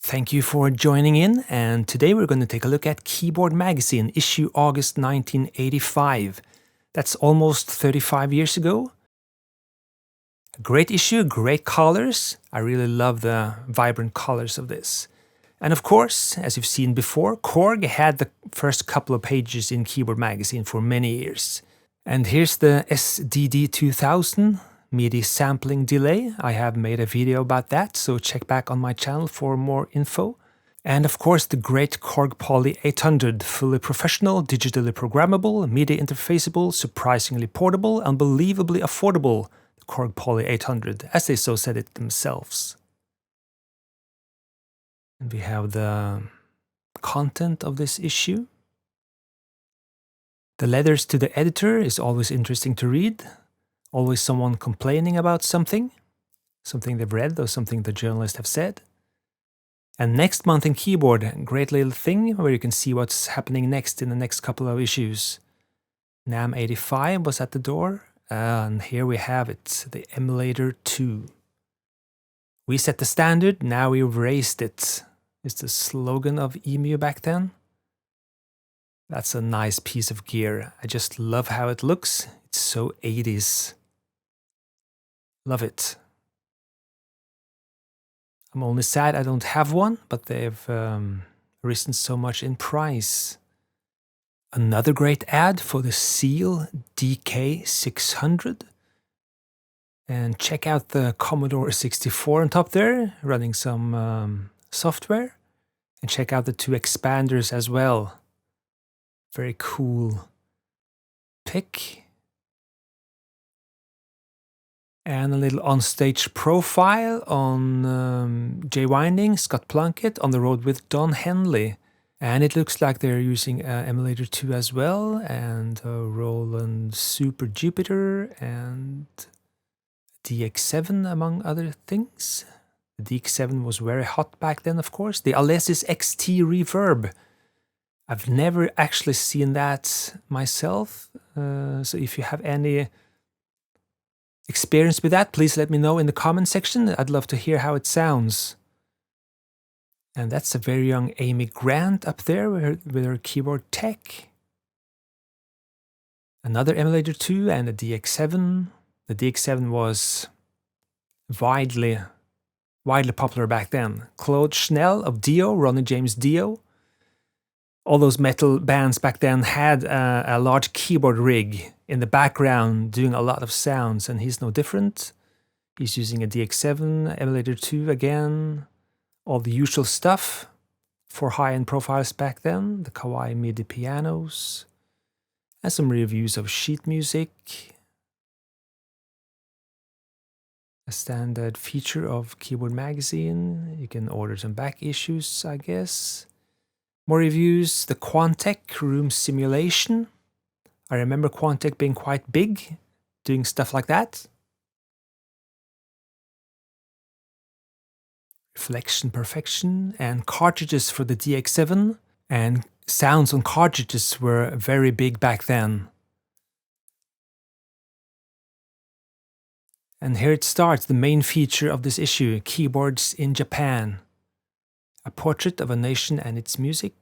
Thank you for joining in, and today we're going to take a look at Keyboard Magazine, issue August 1985. That's almost 35 years ago. A great issue, great colors. I really love the vibrant colors of this. And of course, as you've seen before, Korg had the first couple of pages in Keyboard Magazine for many years. And here's the SDD 2000 MIDI sampling delay. I have made a video about that, so check back on my channel for more info. And of course the great Korg Poly 800, fully professional, digitally programmable, MIDI interfaceable, surprisingly portable, unbelievably affordable, the Korg Poly 800, as they so said it themselves. And we have the content of this issue. The letters to the editor is always interesting to read. Always someone complaining about something they've read or something the journalists have said. And next month in Keyboard, a great little thing where you can see what's happening next in the next couple of issues. NAMM 85 was at the door, and here we have it, the Emulator 2. We set the standard, now we've raised it. It's the slogan of EMU back then. That's a nice piece of gear. I just love how it looks. It's so 80s. Love it. I'm only sad I don't have one, but they've risen so much in price. Another great ad for the Seal DK600. And check out the Commodore 64 on top there, running some software. And check out the two expanders as well. Very cool pick. And a little on-stage profile on Jay Winding, Scott Plunkett, on the road with Don Henley. And it looks like they're using Emulator 2 as well, and Roland Super Jupiter, and DX7 among other things. The DX7 was very hot back then, of course. The Alesis XT Reverb. I've never actually seen that myself, so if you have any experience with that, please let me know in the comment section. I'd love to hear how it sounds. And that's a very young Amy Grant up there with her keyboard tech. Another Emulator 2 and a DX7. The DX7 was widely popular back then. Claude Schnell of Dio, Ronnie James Dio. All those metal bands back then had a large keyboard rig in the background doing a lot of sounds, and he's no different. He's using a DX7, Emulator 2 again, all the usual stuff for high-end profiles back then, the Kawaii MIDI pianos, and some reviews of sheet music. A standard feature of Keyboard Magazine. You can order some back issues, I guess. More reviews, the Quantec room simulation. I remember Quantec being quite big, doing stuff like that. Reflection Perfection, and cartridges for the DX7. And sounds on cartridges were very big back then. And here it starts, the main feature of this issue, Keyboards in Japan. A portrait of a nation and its music.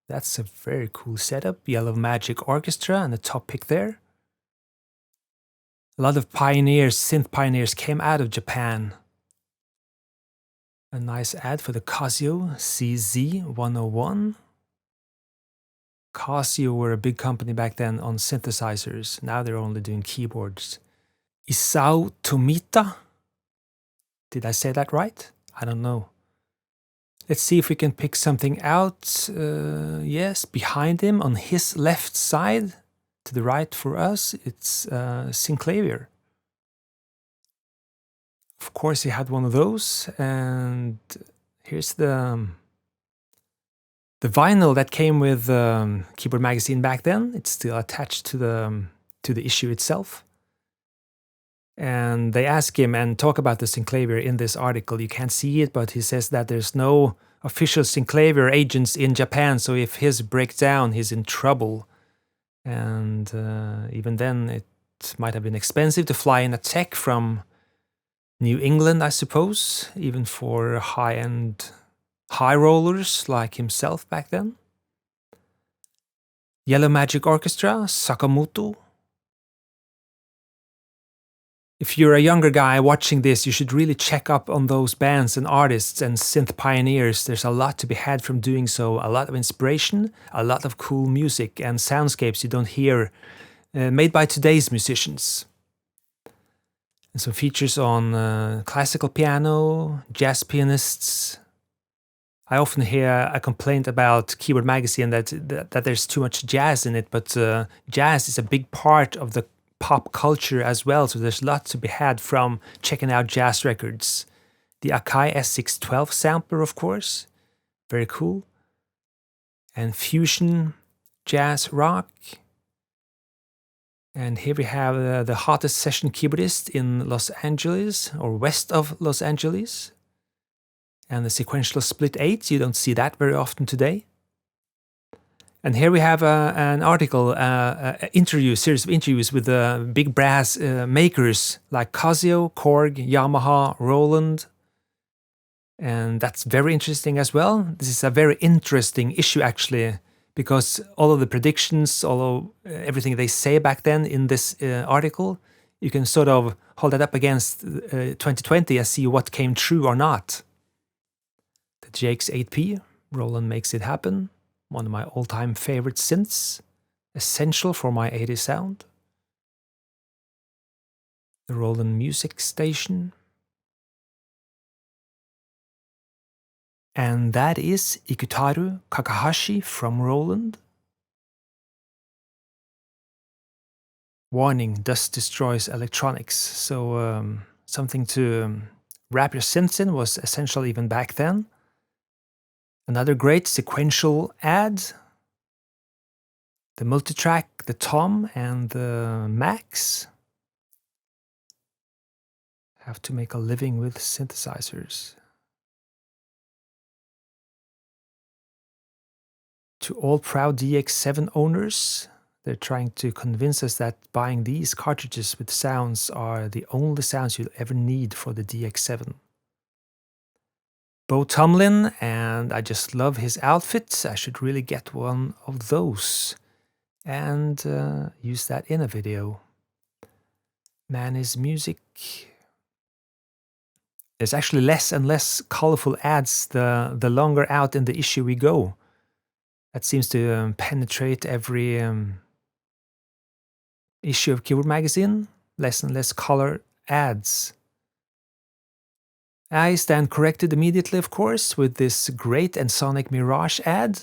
That's a very cool setup. Yellow Magic Orchestra and the top pick there. A lot of pioneers, synth pioneers came out of Japan. A nice ad for the Casio CZ101. Casio were a big company back then on synthesizers. Now they're only doing keyboards. Isao Tomita. Did I say that right? I don't know. Let's see if we can pick something out. Yes, behind him on his left side, to the right for us, it's Synclavier. Of course, he had one of those, and here's the vinyl that came with Keyboard Magazine back then. It's still attached to the issue itself. And they ask him and talk about the Synclavier in this article. You can't see it, but he says that there's no official Synclavier agents in Japan, so if his breaks down, he's in trouble. And even then, it might have been expensive to fly in a tech from New England, I suppose, even for high-end high rollers like himself back then. Yellow Magic Orchestra, Sakamoto. If you're a younger guy watching this, you should really check up on those bands and artists and synth pioneers. There's a lot to be had from doing so, a lot of inspiration, a lot of cool music and soundscapes you don't hear made by today's musicians. And some features on classical piano, jazz pianists. I often hear a complaint about Keyboard Magazine that there's too much jazz in it, but jazz is a big part of the pop culture as well, so there's lots to be had from checking out jazz records. The Akai S612 sampler, of course, very cool. And fusion, jazz, rock. And here we have the hottest session keyboardist in Los Angeles, or west of Los Angeles. And the sequential split 8, you don't see that very often today. And here we have an article, series of interviews with big brass makers like Casio, Korg, Yamaha, Roland. And that's very interesting as well. This is a very interesting issue actually, because all of the predictions, all of everything they say back then in this article, you can sort of hold that up against 2020 and see what came true or not. The GX8P, Roland makes it happen. One of my all-time favorite synths, essential for my 80s sound. The Roland Music Station. And that is Ikutaru Kakashi from Roland. Warning, dust destroys electronics. So something to wrap your synths in was essential even back then. Another great sequential ad. The multitrack, the Tom and the Max. Have to make a living with synthesizers. To all proud DX7 owners, they're trying to convince us that buying these cartridges with sounds are the only sounds you'll ever need for the DX7. Bo Tomlin, and I just love his outfit. I should really get one of those and use that in a video. Man is Music. There's actually less and less colorful ads the longer out in the issue we go. That seems to penetrate every issue of Keyboard Magazine. Less and less color ads. I stand corrected immediately, of course, with this great Ensoniq Mirage ad.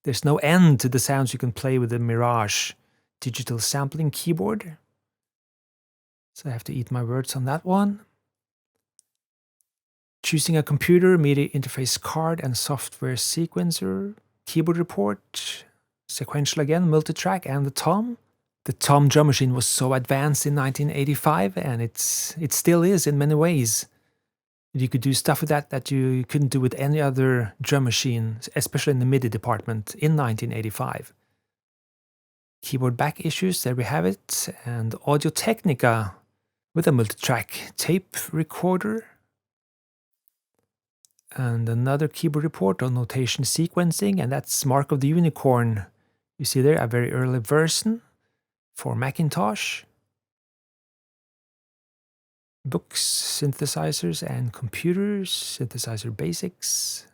There's no end to the sounds you can play with the Mirage digital sampling keyboard. So I have to eat my words on that one. Choosing a computer, media interface card and software sequencer. Keyboard report. Sequential again, multitrack and the Tom. The Tom drum machine was so advanced in 1985 and it still is in many ways. You could do stuff with that you couldn't do with any other drum machine, especially in the MIDI department in 1985. Keyboard back issues, there we have it. And Audio Technica with a multitrack tape recorder. And another keyboard report on notation sequencing, and that's Mark of the Unicorn. You see there, a very early version for Macintosh. Books, synthesizers and computers, synthesizer basics.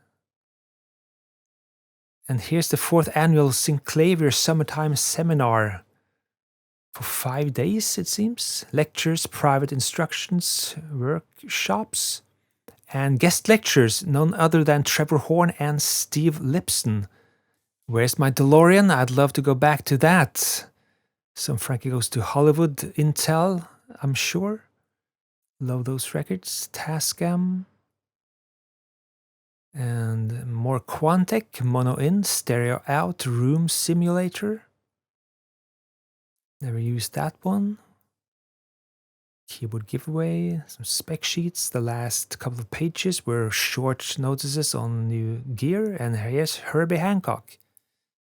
And here's the 4th annual Synclavier Summertime Seminar. For 5 days, it seems. Lectures, private instructions, workshops, and guest lectures, none other than Trevor Horn and Steve Lipson. Where's my DeLorean? I'd love to go back to that. Some Frankie Goes to Hollywood intel, I'm sure. Love those records. Tascam. And more Quantec, mono in, stereo out, room simulator. Never used that one. Keyboard giveaway, some spec sheets. The last couple of pages were short notices on new gear. And here's Herbie Hancock.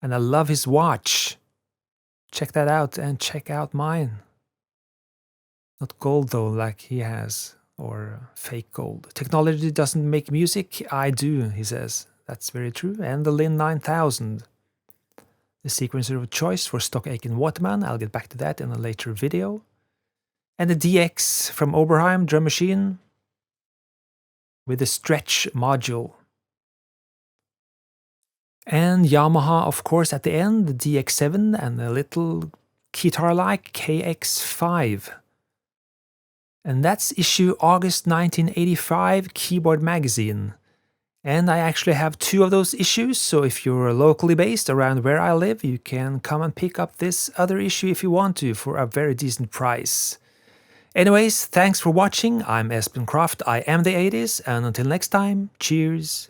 And I love his watch. Check that out and check out mine. Not gold though, like he has. or fake gold. Technology doesn't make music, I do, he says. That's very true. And the Lin 9000. The sequencer of choice for stock Aiken Waterman. I'll get back to that in a later video. And the DX from Oberheim drum machine with the stretch module. And Yamaha, of course, at the end, the DX7 and the little guitar-like KX5. And that's issue August 1985 Keyboard Magazine. And I actually have 2 of those issues, so if you're locally based around where I live, you can come and pick up this other issue if you want to for a very decent price. Anyways, thanks for watching. I'm Espen Kraft, I am the 80s, and until next time, cheers!